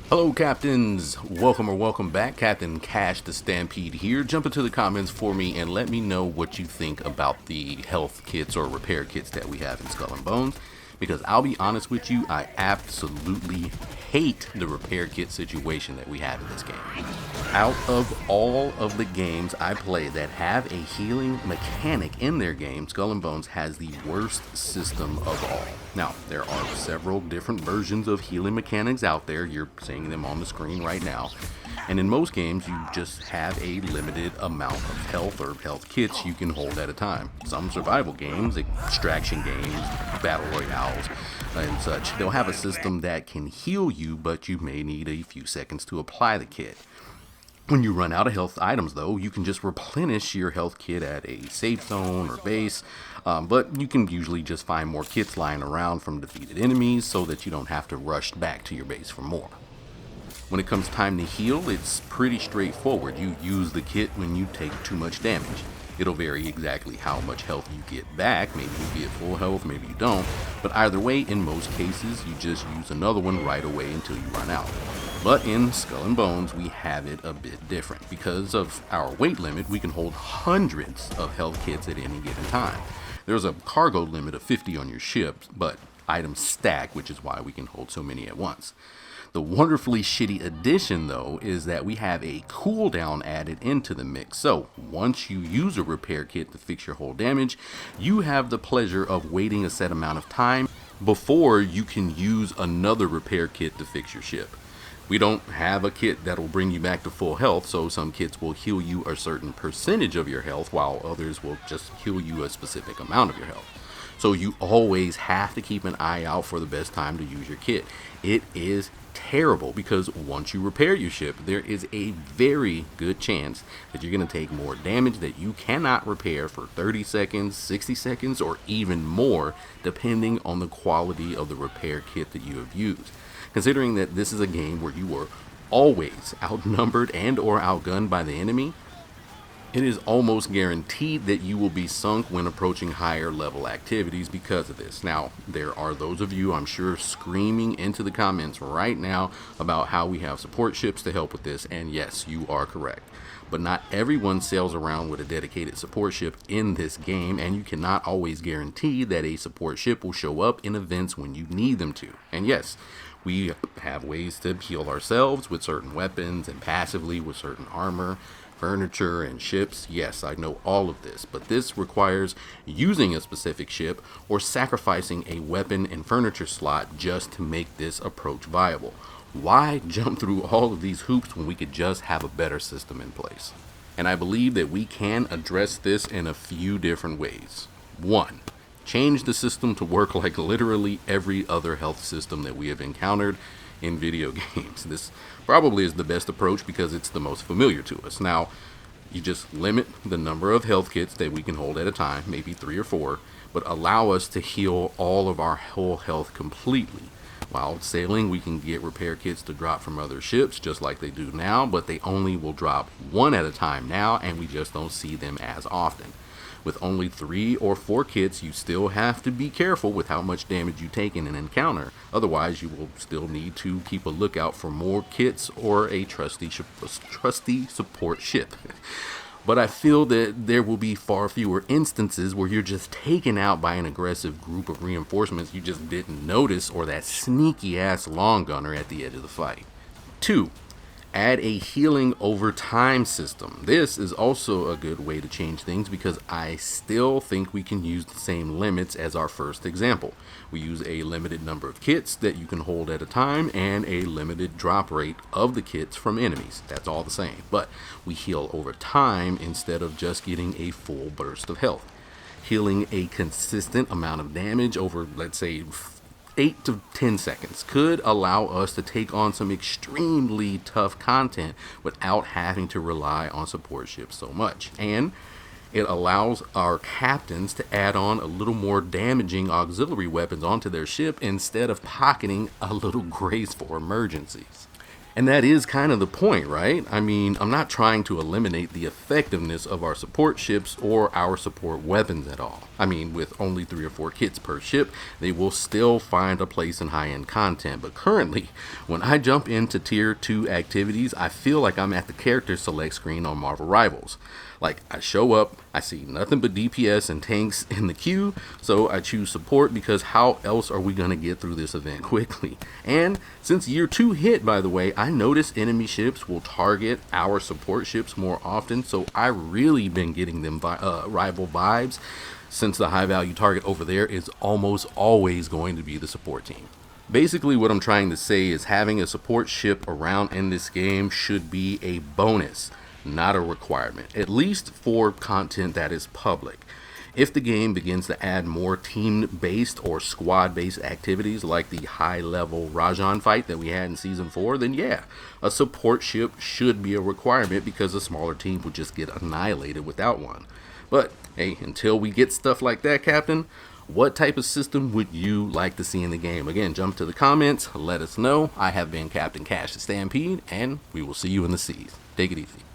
Hello captains, welcome back. Captain Cash the Stampede here. Jump into the comments for me and let me know what you think about the health kits or repair kits that we have in Skull and Bones, because I'll be honest with you, I absolutely hate the repair kit situation that we have in this game. Out of all of the games I play that have a healing mechanic in their game, Skull and Bones has the worst system of all. Now, there are several different versions of healing mechanics out there. You're seeing them on the screen right now. And in most games, you just have a limited amount of health or health kits you can hold at a time. Some survival games, extraction games, battle royales, and such, they'll have a system that can heal you, but you may need a few seconds to apply the kit. When you run out of health items, though, you can just replenish your health kit at a safe zone or base, but you can usually just find more kits lying around from defeated enemies so that you don't have to rush back to your base for more. When it comes time to heal, it's pretty straightforward. You use the kit when you take too much damage. It'll vary exactly how much health you get back. Maybe you get full health, maybe you don't. But either way, in most cases, you just use another one right away until you run out. But in Skull and Bones, we have it a bit different. Because of our weight limit, we can hold hundreds of health kits at any given time. There's a cargo limit of 50 on your ship, but items stack, which is why we can hold so many at once. The wonderfully shitty addition, though, is that we have a cooldown added into the mix. So, once you use a repair kit to fix your hull damage, you have the pleasure of waiting a set amount of time before you can use another repair kit to fix your ship. We don't have a kit that'll bring you back to full health, so some kits will heal you a certain percentage of your health, while others will just heal you a specific amount of your health. So you always have to keep an eye out for the best time to use your kit. It is terrible because once you repair your ship, there is a very good chance that you're going to take more damage that you cannot repair for 30 seconds, 60 seconds, or even more, depending on the quality of the repair kit that you have used. Considering that this is a game where you are always outnumbered and or outgunned by the enemy, it is almost guaranteed that you will be sunk when approaching higher level activities because of this. Now, there are those of you, I'm sure, screaming into the comments right now about how we have support ships to help with this, and yes, you are correct. But not everyone sails around with a dedicated support ship in this game, and you cannot always guarantee that a support ship will show up in events when you need them to. And yes, we have ways to heal ourselves with certain weapons and passively with certain armor, furniture, and ships. Yes, I know all of this, but this requires using a specific ship or sacrificing a weapon and furniture slot just to make this approach viable. Why jump through all of these hoops when we could just have a better system in place? And I believe that we can address this in a few different ways. 1. Change the system to work like literally every other health system that we have encountered in video games. This probably is the best approach because it's the most familiar to us. Now, you just limit the number of health kits that we can hold at a time, maybe 3 or 4, but allow us to heal all of our whole health completely. While sailing, we can get repair kits to drop from other ships just like they do now, but they only will drop 1 at a time now, and we just don't see them as often. With only 3 or 4 kits, you still have to be careful with how much damage you take in an encounter. Otherwise, you will still need to keep a lookout for more kits or a trusty support ship. But I feel that there will be far fewer instances where you're just taken out by an aggressive group of reinforcements you just didn't notice, or that sneaky ass long gunner at the edge of the fight. 2. Add a healing over time system. This is also a good way to change things because I still think we can use the same limits as our first example. We use a limited number of kits that you can hold at a time and a limited drop rate of the kits from enemies. That's all the same, but we heal over time instead of just getting a full burst of health. Healing a consistent amount of damage over, let's say, 8 to 10 seconds could allow us to take on some extremely tough content without having to rely on support ships so much. And it allows our captains to add on a little more damaging auxiliary weapons onto their ship instead of pocketing a little grace for emergencies. And that is kind of the point, right? I mean, I'm not trying to eliminate the effectiveness of our support ships or our support weapons at all. I mean, with only 3 or 4 kits per ship, they will still find a place in high-end content. But currently, when I jump into tier 2 activities, I feel like I'm at the character select screen on Marvel Rivals. Like, I show up, I see nothing but DPS and tanks in the queue, so I choose support because how else are we going to get through this event quickly? And since year 2 hit, by the way, I notice enemy ships will target our support ships more often, so I really been getting them rival vibes, since the high value target over there is almost always going to be the support team. Basically, what I'm trying to say is having a support ship around in this game should be a bonus, not a requirement, at least for content that is public. If the game begins to add more team-based or squad-based activities like the high-level Rajan fight that we had in Season 4, then yeah, a support ship should be a requirement because a smaller team would just get annihilated without one. But hey, until we get stuff like that, Captain, what type of system would you like to see in the game? Again, jump to the comments, let us know. I have been Captain Cash the Stampede, and we will see you in the seas. Take it easy.